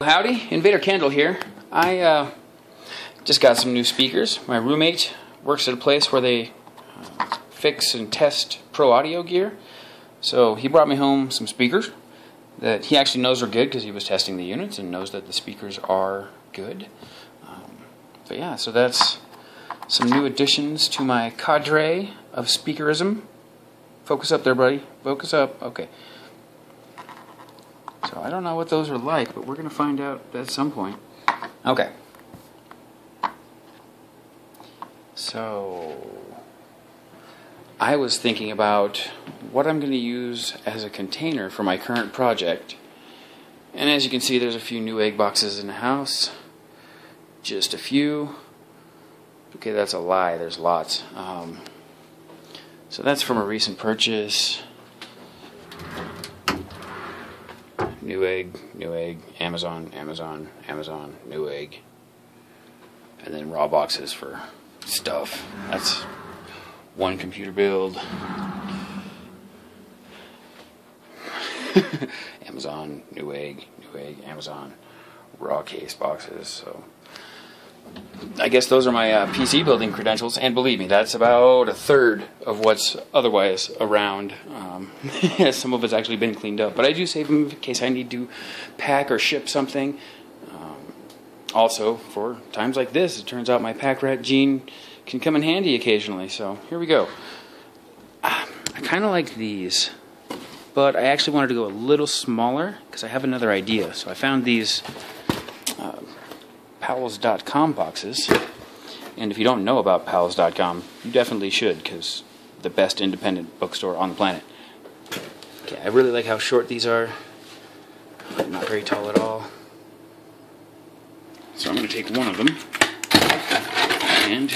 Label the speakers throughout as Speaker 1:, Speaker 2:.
Speaker 1: Howdy, Invader Kendall here. I just got some new speakers. My roommate works at a place where they fix and test pro audio gear. So he brought me home some speakers that he actually knows are good because he was testing the units and knows that the speakers are good. But yeah, so that's some new additions to my cadre of speakerism. Focus up there, buddy. Focus up. Okay. So I don't know what those are like, but we're going to find out at some point. Okay. So I was thinking about what I'm going to use as a container for my current project. And as you can see, there's a few Newegg boxes in the house. Just a few. Okay, that's a lie. There's lots. So that's from a recent purchase. Newegg, Amazon, Newegg. And then raw boxes for stuff. That's one computer build. Amazon, Newegg, Amazon, raw case boxes. So I guess those are my PC building credentials, and believe me, that's about a third of what's otherwise around. Some of it's actually been cleaned up, but I do save them in case I need to pack or ship something. Also, for times like this, it turns out my pack rat gene can come in handy occasionally, so here we go. I kind of like these, but I actually wanted to go a little smaller because I have another idea. So I found these Pals.com boxes, and if you don't know about Pals.com, you definitely should, because the best independent bookstore on the planet. Okay, I really like how short these are. Not very tall at all. So I'm going to take one of them and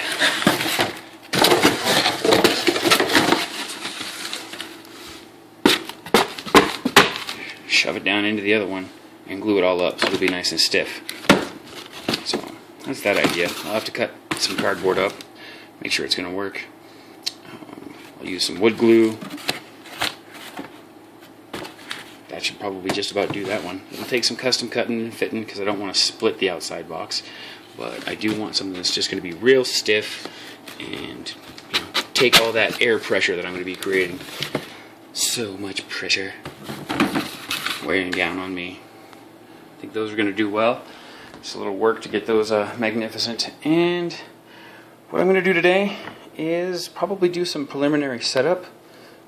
Speaker 1: shove it down into the other one and glue it all up so it'll be nice and stiff. So that's that idea. I'll have to cut some cardboard up, make sure it's going to work. I'll use some wood glue. That should probably just about do that one. It'll take some custom cutting and fitting because I don't want to split the outside box, but I do want something that's just going to be real stiff and take all that air pressure that I'm going to be creating. So much pressure weighing down on me. I think those are going to do well. It's a little work to get those magnificent. And what I'm going to do today is probably do some preliminary setup.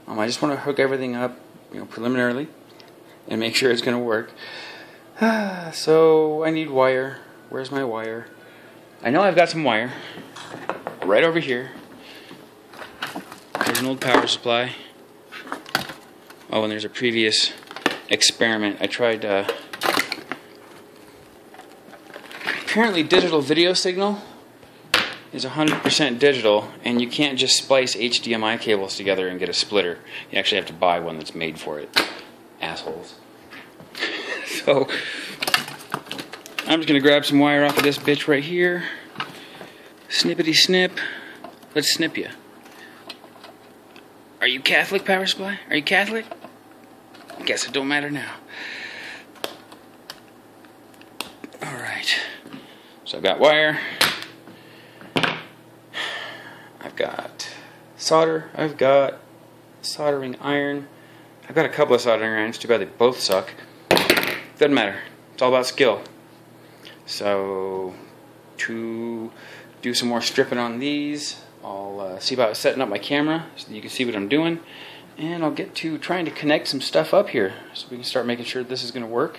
Speaker 1: I just want to hook everything up, preliminarily, and make sure it's going to work. So I need wire. Where's my wire? I know I've got some wire right over here. There's an old power supply. Oh, and there's a previous experiment. I tried apparently digital video signal is 100% digital, and you can't just splice HDMI cables together and get a splitter. You actually have to buy one that's made for it. Assholes. So I'm just going to grab some wire off of this bitch right here. Snippity snip. Let's snip you. Are you Catholic, power supply? Are you Catholic? I guess it don't matter now. Alright. So I've got wire. I've got solder. I've got soldering iron. I've got a couple of soldering irons. Too bad they both suck. Doesn't matter. It's all about skill. So to do some more stripping on these, I'll see about setting up my camera so that you can see what I'm doing. And I'll get to trying to connect some stuff up here so we can start making sure this is going to work.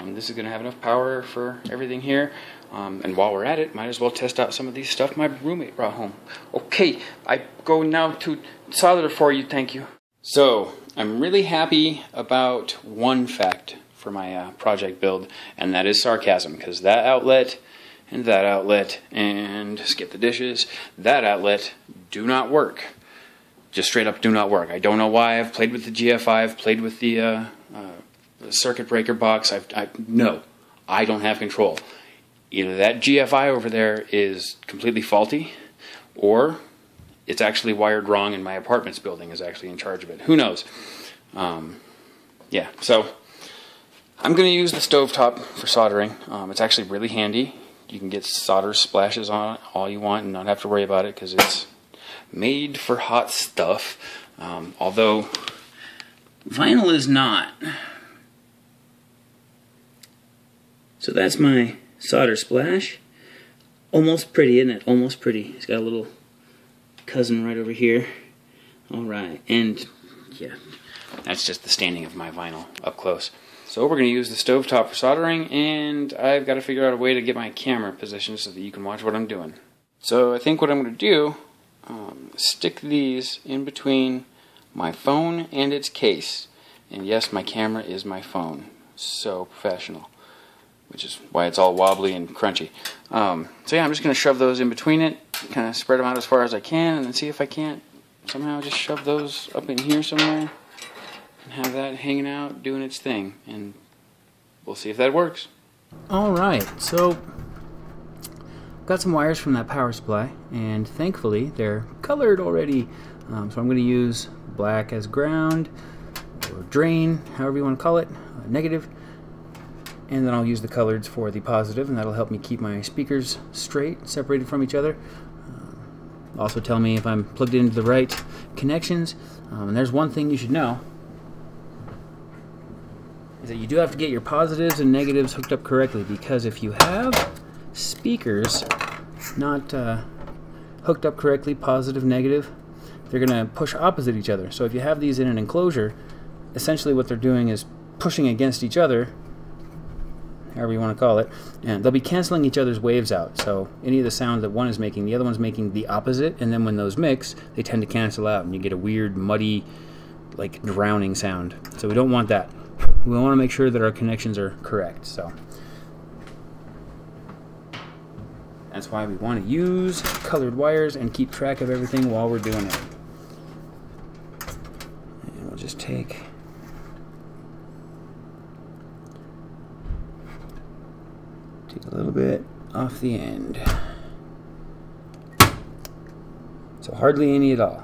Speaker 1: This is going to have enough power for everything here. And while we're at it, might as well test out some of these stuff my roommate brought home. Okay, I go now to solder for you, thank you. So, I'm really happy about one fact for my project build, and that is sarcasm, because that outlet, and skip the dishes, that outlet do not work. Just straight up do not work. I don't know why. I've played with the GFI, I've played with the circuit breaker box. No, I don't have control. Either that GFI over there is completely faulty, or it's actually wired wrong and my apartment's building is actually in charge of it. Who knows? Yeah, so I'm going to use the stovetop for soldering. It's actually really handy. You can get solder splashes on it all you want and not have to worry about it because it's made for hot stuff. Although vinyl is not. So that's my solder splash. Almost pretty, isn't it? Almost pretty. It's got a little cousin right over here. Alright, and yeah, that's just the standing of my vinyl up close. So we're going to use the stovetop for soldering, and I've got to figure out a way to get my camera positioned so that you can watch what I'm doing. So I think what I'm going to do, stick these in between my phone and its case. And yes, my camera is my phone. So professional. Which is why it's all wobbly and crunchy. So yeah, I'm just going to shove those in between it, kind of spread them out as far as I can, and then see if I can't somehow just shove those up in here somewhere and have that hanging out doing its thing, and we'll see if that works. Alright, so got some wires from that power supply, and thankfully they're colored already. So I'm going to use black as ground, or drain, however you want to call it, negative. And then I'll use the coloreds for the positive, and that'll help me keep my speakers straight, separated from each other. Also tell me if I'm plugged into the right connections. And there's one thing you should know, is that you do have to get your positives and negatives hooked up correctly, because if you have speakers not hooked up correctly, positive, negative, they're going to push opposite each other. So if you have these in an enclosure, essentially what they're doing is pushing against each other, however you want to call it, and they'll be canceling each other's waves out. So any of the sound that one is making, the other one's making the opposite, and then when those mix, they tend to cancel out, and you get a weird, muddy, like drowning sound. So we don't want that. We want to make sure that our connections are correct. So that's why we want to use colored wires and keep track of everything while we're doing it. And we'll just take a little bit off the end. So hardly any at all.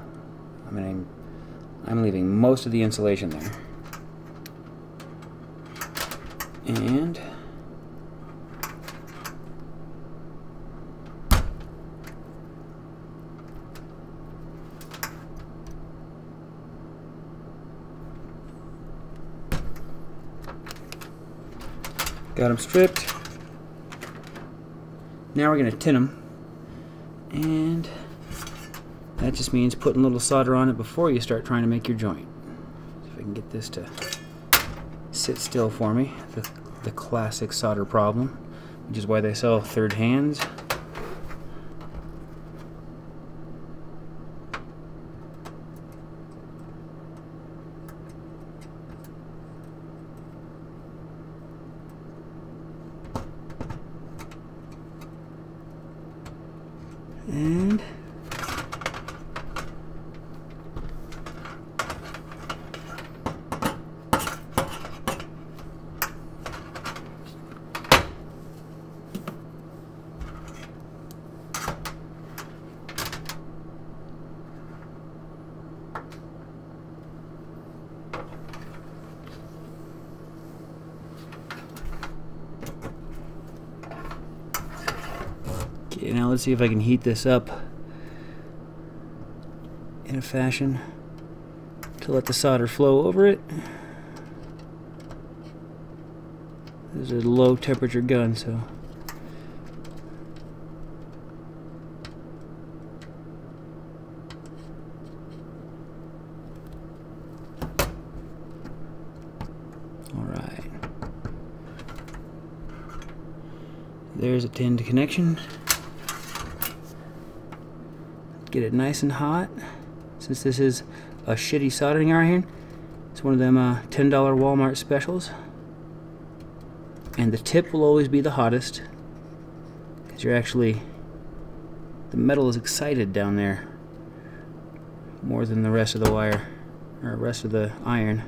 Speaker 1: I mean, I'm leaving most of the insulation there. And got them stripped. Now we're going to tin them, and that just means putting a little solder on it before you start trying to make your joint. So if I can get this to sit still for me, the classic solder problem, which is why they sell third hands. And okay, now let's see if I can heat this up in a fashion to let the solder flow over it. This is a low temperature gun, so alright. There's a tinned connection. Get it nice and hot. Since this is a shitty soldering iron, it's one of them $10 Walmart specials. And the tip will always be the hottest, because you're actually, the metal is excited down there more than the rest of the wire, or rest of the iron.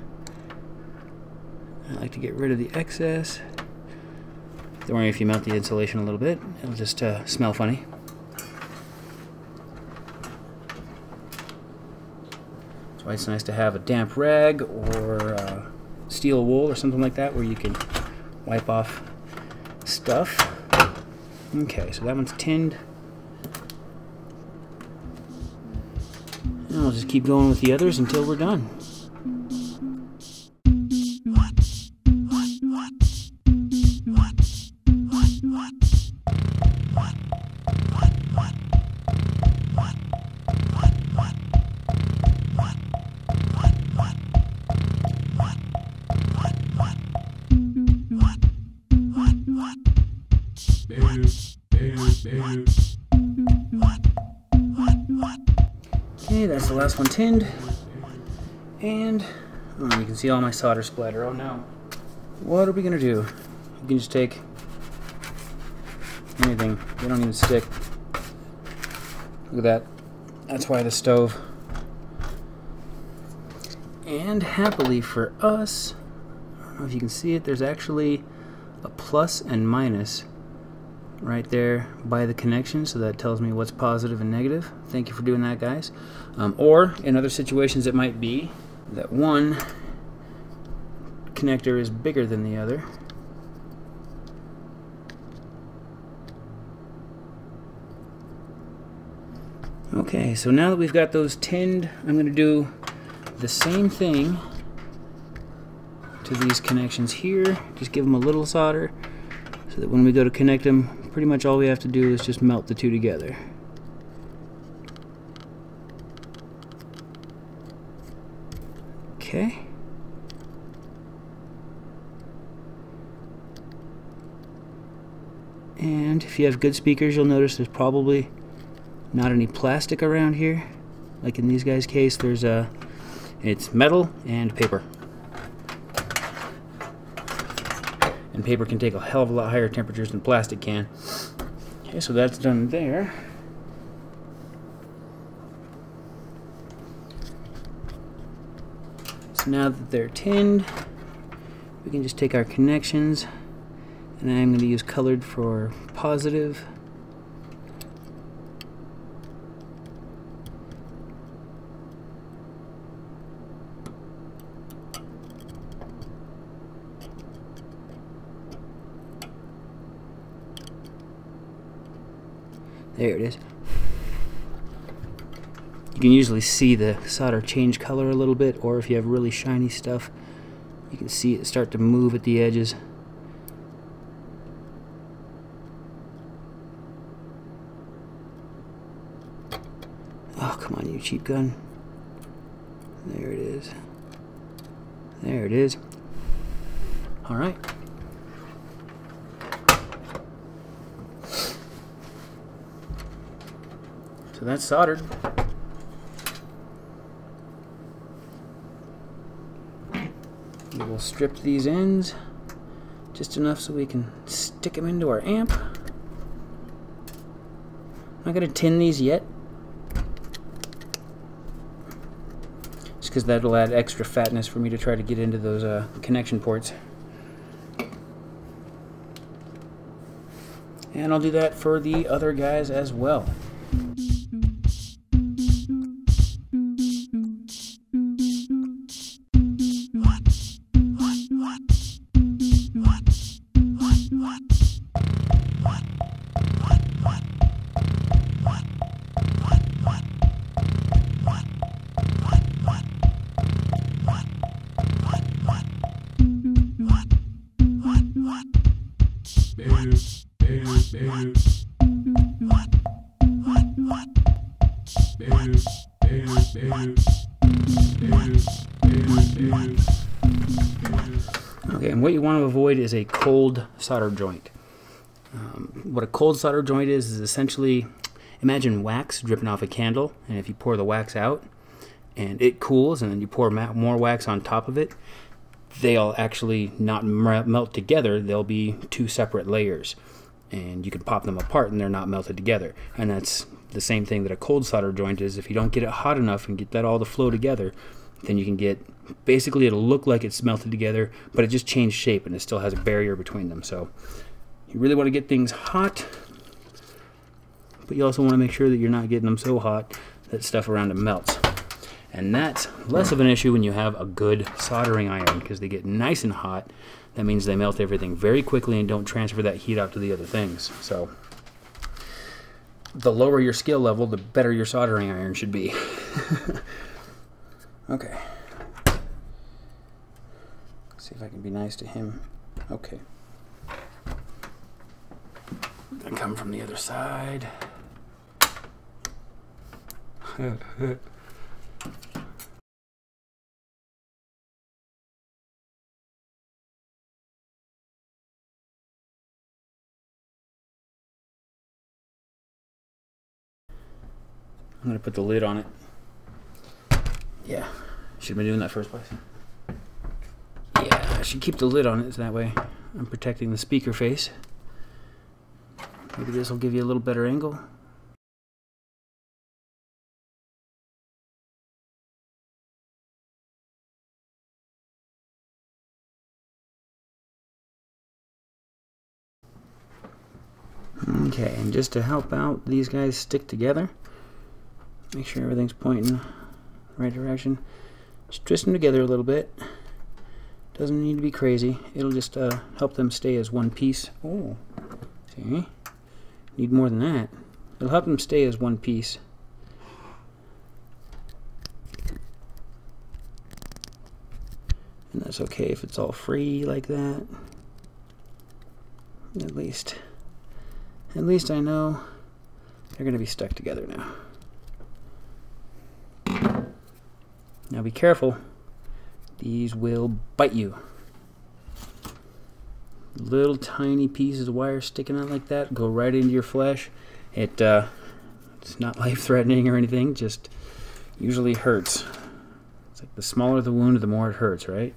Speaker 1: I like to get rid of the excess. Don't worry if you melt the insulation a little bit, it'll just smell funny. That's why it's nice to have a damp rag or steel wool or something like that where you can
Speaker 2: wipe off stuff. Okay, so that one's tinned. And we'll just keep going with the others until we're done. Okay, that's the last one tinned. And you can see all my solder splatter. Oh no. What are we gonna do? You can just take anything. They don't even stick. Look at that. That's why the stove. And happily for us, I don't know if you can see it, there's actually a plus and minus right there by the connection, so that tells me what's positive and negative. Thank you for doing that, guys. Or in other situations it might be that one connector is bigger than the other. Okay, so now that we've got those tinned, I'm going to do the same thing to these connections here. Just give them a little solder so that when we go to connect them, pretty much all we have to do is just melt the two together. Okay. And if you have good speakers, you'll notice there's probably not any plastic around here. Like in these guys' case, there's it's metal and paper. And paper can take a hell of a lot higher temperatures than plastic can. Okay, so that's done there. So now that they're tinned, we can just take our connections, and I'm going to use colored for positive. There it is. You can usually see the solder change color a little bit, or if you have really shiny stuff, you can see it start to move at the edges. Oh, come on, you cheap gun. There it is. There it is. All right. So that's soldered. We will strip these ends just enough so we can stick them into our amp. I'm not going to tin these yet, just because that'll add extra fatness for me to try to get into those connection ports. And I'll do that for the other guys as well. Okay, and what you want to avoid is a cold solder joint. What a cold solder joint is essentially, imagine wax dripping off a candle, and if you pour the wax out and it cools and then you pour more wax on top of it, they'll actually not melt together. They'll be two separate layers, and you can pop them apart and they're not melted together. And that's the same thing that a cold solder joint is. If you don't get it hot enough and get that all to flow together, then you can get, basically it'll look like it's melted together, but it just changed shape and it still has a barrier between them. So you really want to get things hot, but you also want to make sure that you're not getting them so hot that stuff around them melts. And that's less of an issue when you have a good soldering iron, because they get nice and hot. That means they melt everything very quickly and don't transfer that heat out to the other things. So the lower your skill level, the better your soldering iron should be. Okay. Let's see if I can be nice to him. Okay. Then come from the other side. I'm going to put the lid on it. Yeah, should have been doing that first place. Yeah, I should keep the lid on it so that way I'm protecting the speaker face. Maybe this will give you a little better angle. Okay, and just to help out these guys stick together, make sure everything's pointing in the right direction. Just twist them together a little bit. Doesn't need to be crazy. It'll just help them stay as one piece. Oh, see? Need more than that. It'll help them stay as one piece. And that's okay if it's all free like that. At least I know they're going to be stuck together now. Now be careful. These will bite you. Little tiny pieces of wire sticking out like that go right into your flesh. It's not life-threatening or anything, just usually hurts. It's like the smaller the wound, the more it hurts, right?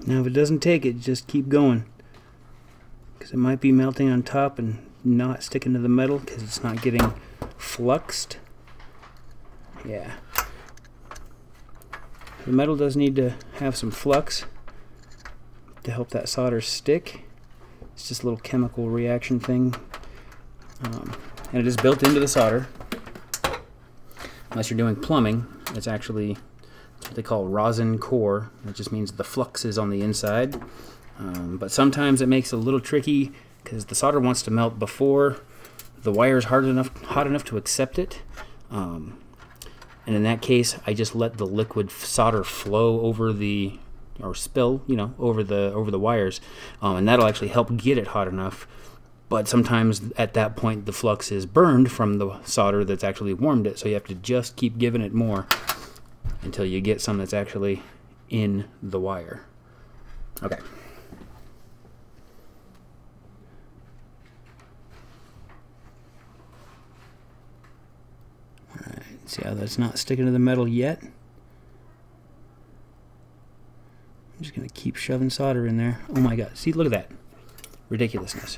Speaker 2: Now if it doesn't take it, just keep going. Because it might be melting on top and not sticking to the metal because it's not getting fluxed. Yeah. The metal does need to have some flux to help that solder stick. It's just a little chemical reaction thing. And it is built into the solder. Unless you're doing plumbing, it's actually what they call rosin core. It just means the flux is on the inside. But sometimes it makes it a little tricky because the solder wants to melt before the wire is hot enough to accept it. And in that case, I just let the liquid solder flow over the, or spill, you know, over the wires, and that'll actually help get it hot enough. But sometimes at that point, the flux is burned from the solder that's actually warmed it, so you have to just keep giving it more until you get some that's actually in the wire. Okay. Alright, see how that's not sticking to the metal yet? I'm just going to keep shoving solder in there. Oh my god, see, look at that. Ridiculousness.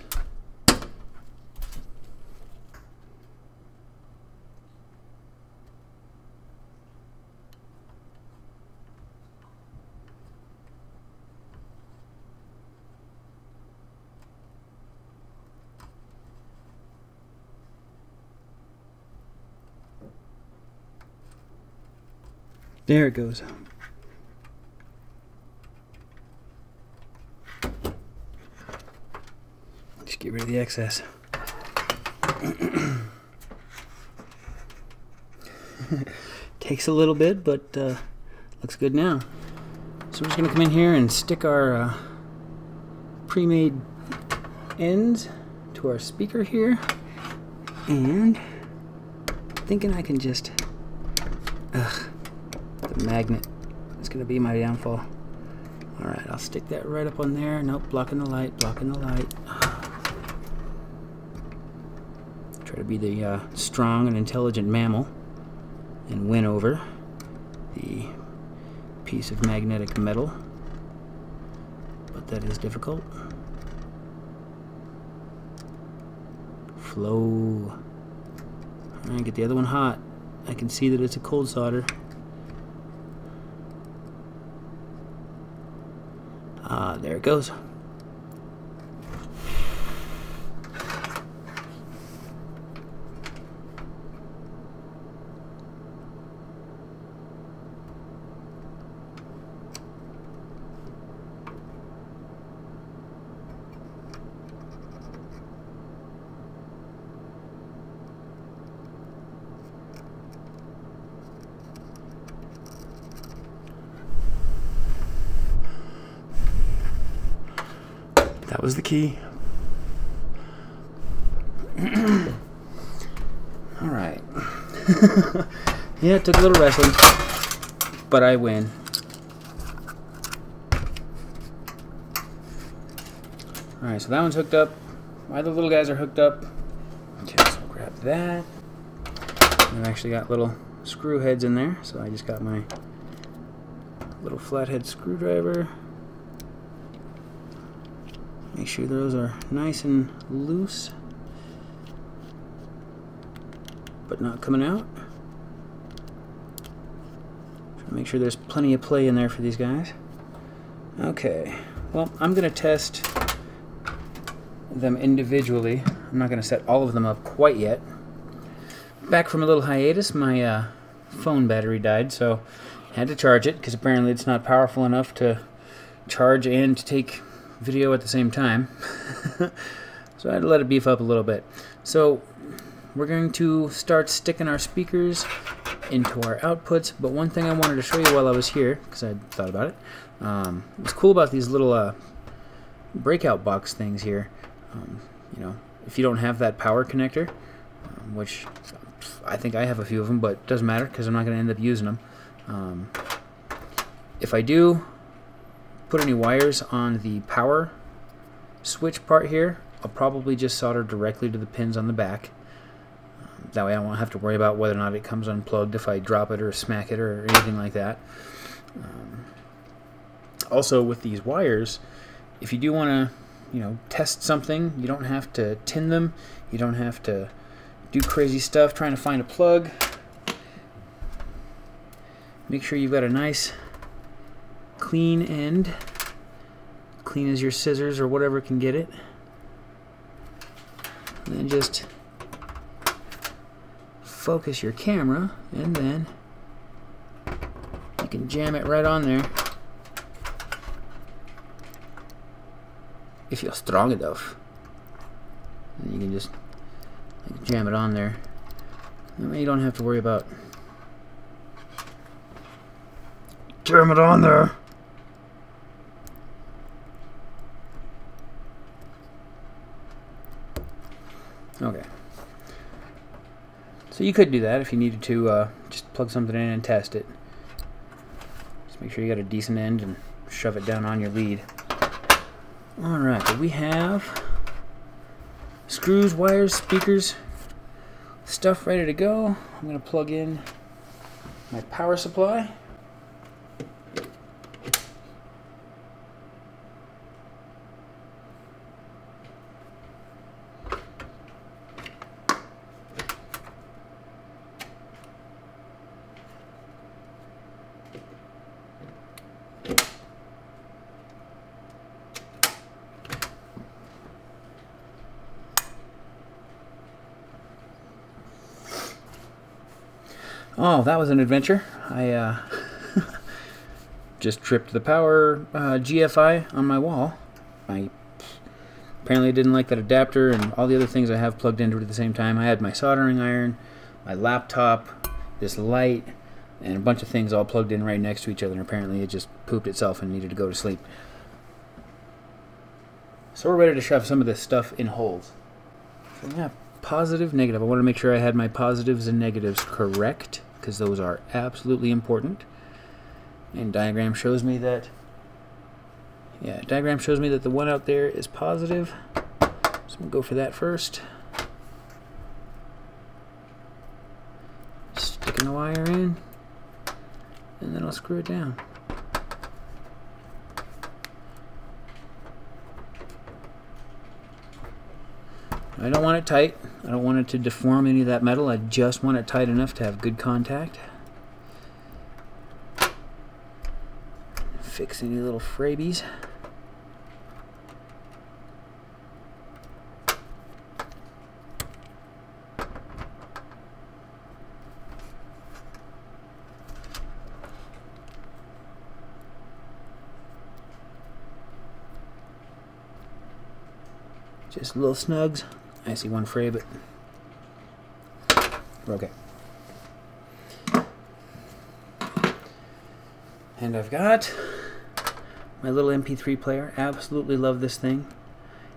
Speaker 2: There it goes. Just get rid of the excess. Takes a little bit, but looks good now. So we're just going to come in here and stick our pre-made ends to our speaker here. And thinking I can just... the magnet is going to be my downfall. Alright, I'll stick that right up on there. Nope, blocking the light, blocking the light. Try to be the strong and intelligent mammal and win over the piece of magnetic metal. But that is difficult. Flow. Alright, get the other one hot. I can see that it's a cold solder. There it goes. That was the key. Alright. Yeah, it took a little wrestling, but I win. Alright, so that one's hooked up. My other little guys are hooked up. Okay, so I'll grab that. I've actually got little screw heads in there, so I just got my little flathead screwdriver. Make sure those are nice and loose, but not coming out. Make sure there's plenty of play in there for these guys. Okay, well, I'm going to test them individually. I'm not going to set all of them up quite yet. Back from a little hiatus, my phone battery died, so I had to charge it because apparently it's not powerful enough to charge and take video at the same time. So I had to let it beef up a little bit. So we're going to start sticking our speakers into our outputs, but one thing I wanted to show you while I was here, because I thought about it, what's cool about these little breakout box things here, you know, if you don't have that power connector, which I think I have a few of them, but it doesn't matter because I'm not going to end up using them. If I do put any wires on the power switch part here, I'll probably just solder directly to the pins on the back. That way I won't have to worry about whether or not it comes unplugged if I drop it or smack it or anything like that. Also, with these wires, if you do want to, you know, test something, you don't have to tin them. You don't have to do crazy stuff trying to find a plug. Make sure you've got a nice clean end, clean as your scissors or whatever can get it. And then just focus your camera, and then you can jam it right on there if you're strong enough. And you can just jam it on there. That way you don't have to worry about jam it on there. Okay. So you could do that if you needed to just plug something in and test it. Just make sure you got a decent end and shove it down on your lead. Alright, but we have screws, wires, speakers, stuff ready to go. I'm going to plug in my power supply. Oh, that was an adventure. I just tripped the power GFI on my wall. I apparently didn't like that adapter and all the other things I have plugged into it at the same time. I had my soldering iron, my laptop, this light, and a bunch of things all plugged in right next to each other, and apparently it just pooped itself and needed to go to sleep. So we're ready to shove some of this stuff in holes. So yeah, positive, negative. I want to make sure I had my positives and negatives correct, because those are absolutely important. And diagram shows me that, yeah, diagram shows me that the one out there is positive. So I'm going to go for that first. Sticking the wire in, and then I'll screw it down. I don't want it tight. I don't want it to deform any of that metal. I just want it tight enough to have good contact. Fix any little freebies. Just little snugs. I see one fray, but we're okay. And I've got my little MP3 player. Absolutely love this thing.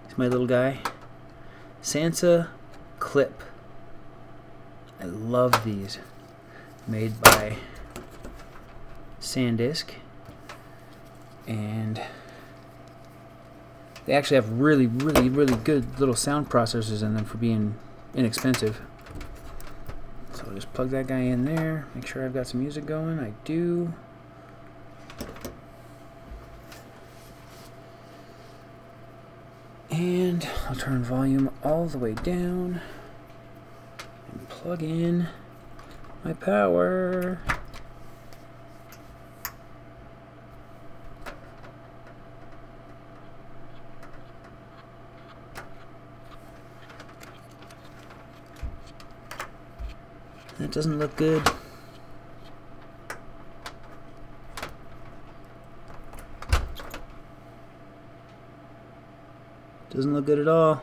Speaker 2: It's my little guy. Sansa clip. I love these. Made by SanDisk. And they actually have really good little sound processors in them for being inexpensive. So I'll just plug that guy in there. Make sure I've got some music going. I do. And I'll turn volume all the way down and plug in my power. That doesn't look good. Doesn't look good at all.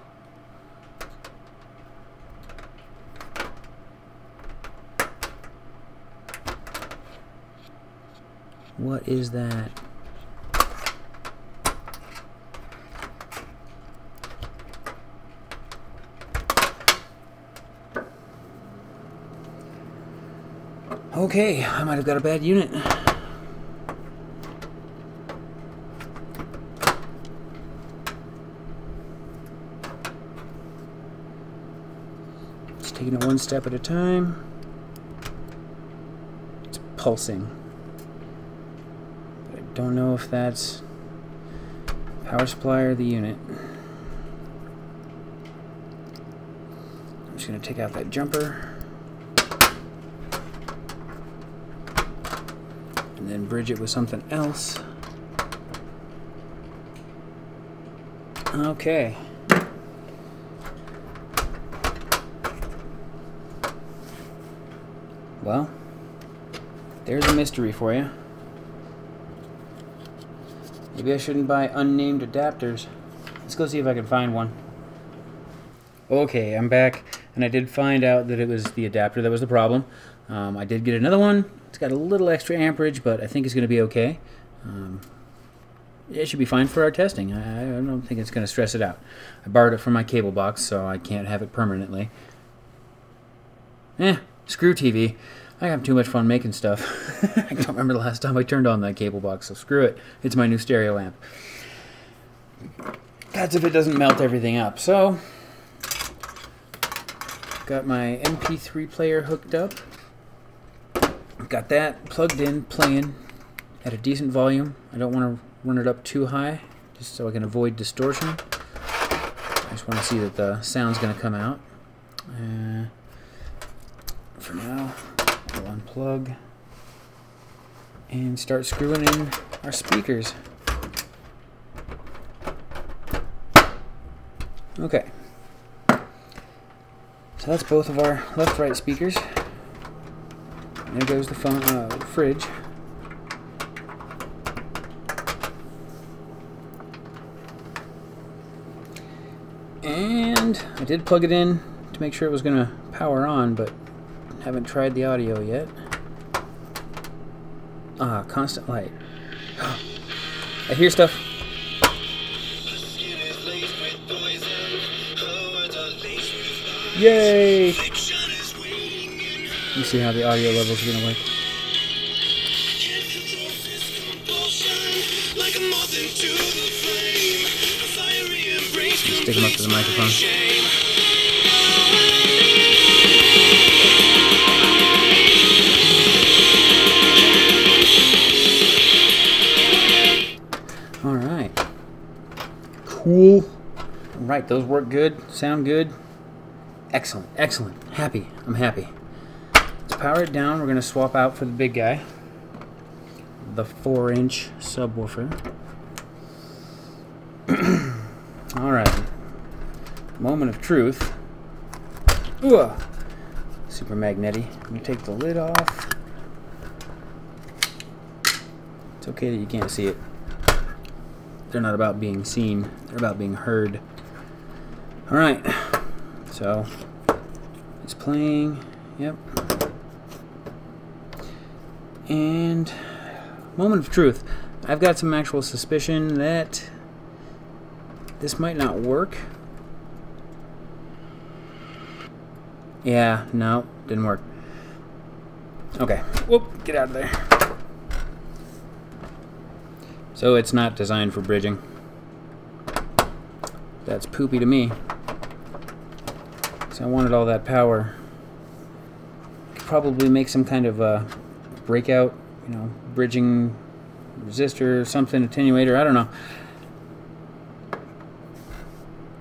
Speaker 2: What is that? Okay, I might have got a bad unit. Just taking it one step at a time. It's pulsing. But I don't know if that's power supply or the unit. I'm just going to take out that jumper. And then bridge it with something else. Okay. Well, there's a mystery for you. Maybe I shouldn't buy unnamed adapters. Let's go see if I can find one. Okay, I'm back, and I did find out that it was the adapter that was the problem. I did get another one. It's got a little extra amperage, but I think it's going to be okay. It should be fine for our testing. I don't think it's going to stress it out. I borrowed it from my cable box, so I can't have it permanently. Screw TV. I have too much fun making stuff. I don't remember the last time I turned on that cable box, so screw it. It's my new stereo amp. That's if it doesn't melt everything up. So, got my MP3 player hooked up. Got that plugged in, playing at a decent volume. I don't want to run it up too high, just so I can avoid distortion. I just want to see that the sound's going to come out. For now, we'll unplug and start screwing in our speakers. Okay. So that's both of our left-right speakers. There goes the phone, fridge. And I did plug it in to make sure it was going to power on, but haven't tried the audio yet. Constant light. I hear stuff. Yay! You see how the audio levels are going to work. Stick them up to the microphone. Alright. Cool. Alright, those work good. Sound good. Excellent. Excellent. Happy. I'm happy. Let's power it down. We're going to swap out for the big guy. The 4-inch subwoofer. Alright. Moment of truth. Ooh. Super magnetic. I'm going to take the lid off. It's okay that you can't see it. They're not about being seen. They're about being heard. Alright. So, it's playing. Yep. And moment of truth. I've got some actual suspicion that This might not work. Yeah, no, didn't work. Okay, whoop, get out of there. So it's not designed for bridging. That's poopy to me. So I wanted all that power. Could probably make some kind of breakout, you know, bridging resistor or something, attenuator, I don't know.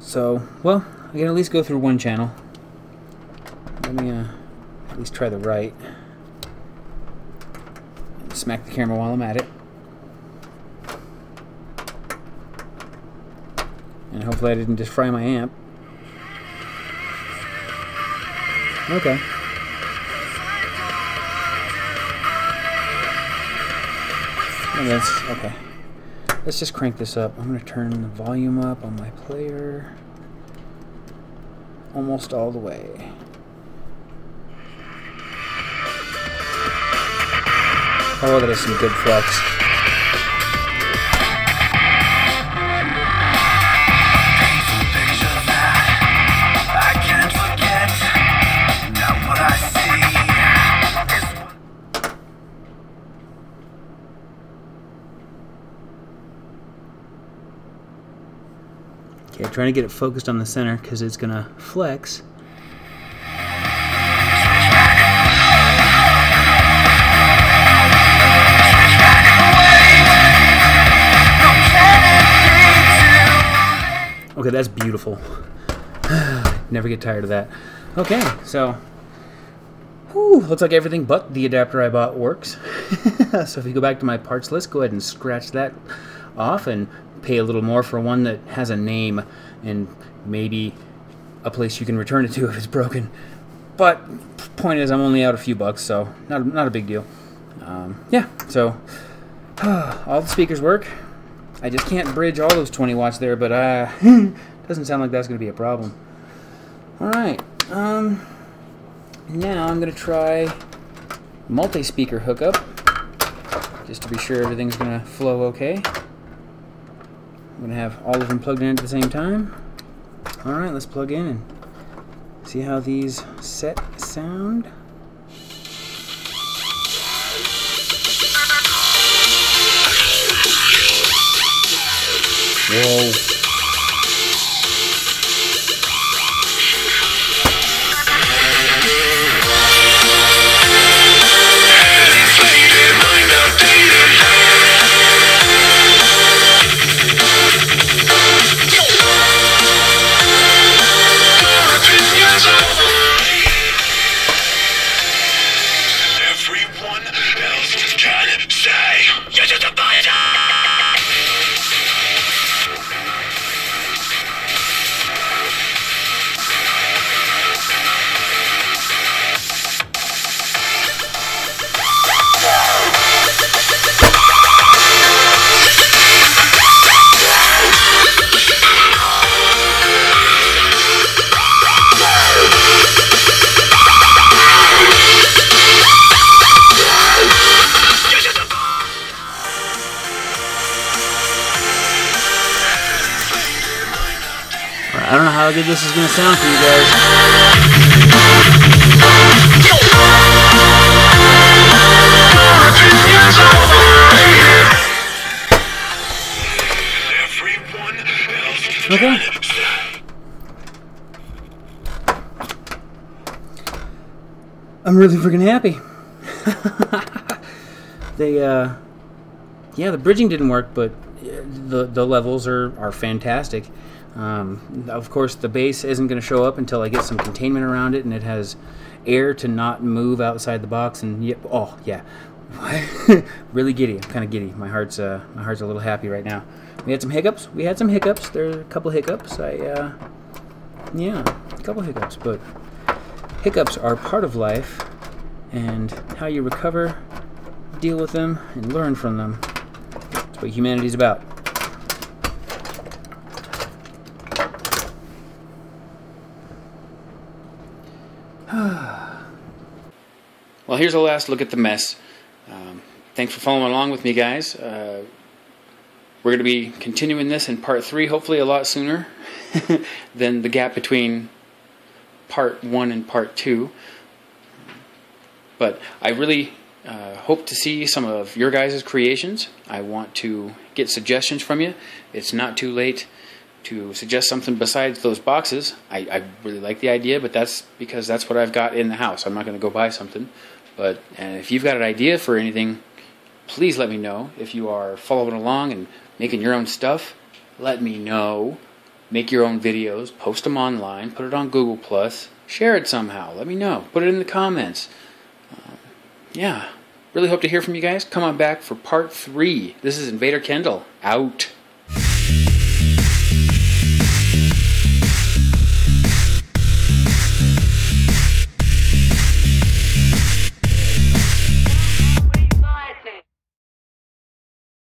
Speaker 2: So, well, I can at least go through one channel. Let me at least try the right. Smack the camera while I'm at it. And hopefully I didn't just fry my amp. Okay. And that's okay. Let's just crank this up. I'm going to turn the volume up on my player almost all the way. Oh, that is some good flex. Okay, trying to get it focused on the center because it's gonna flex. Okay, that's beautiful. Never get tired of that. Okay, so looks like everything but the adapter I bought works. So if you go back to my parts list, go ahead and scratch that off and pay a little more for one that has a name and maybe a place you can return it to if it's broken. But point is, I'm only out a few bucks, so not a big deal. Yeah, so all the speakers work. I just can't bridge all those 20 watts there, but doesn't sound like that's going to be a problem. All right, now I'm going to try multi-speaker hookup, just to be sure everything's going to flow okay. I'm going to have all of them plugged in at the same time. All right, let's plug in and see how these set sound. Whoa. I don't know how good this is going to sound for you guys. Okay. I'm really freaking happy. Yeah, the bridging didn't work, but the levels are fantastic. Of course, the bass isn't going to show up until I get some containment around it, and it has air to not move outside the box. And yep, oh yeah, really giddy. I'm kind of giddy. My heart's a little happy right now. We had some hiccups. There are a couple hiccups. Yeah, a couple hiccups. But hiccups are part of life, and how you recover, deal with them, and learn from them. That's what humanity's about. Well, here's a last look at the mess. Thanks for following along with me, guys.
Speaker 1: we're going to be continuing this in part 3, hopefully a lot sooner than the gap between part 1 and part 2. But I really hope to see some of your guys' creations. I want to get suggestions from you. It's not too late to suggest something besides those boxes. I really like the idea, but that's because that's what I've got in the house. I'm not going to go buy something. But if you've got an idea for anything, please let me know. If you are following along and making your own stuff, let me know. Make your own videos, post them online, put it on Google+, share it somehow, let me know. Put it in the comments. Yeah, really hope to hear from you guys. Come on back for part 3. This is Invader Kendall, out.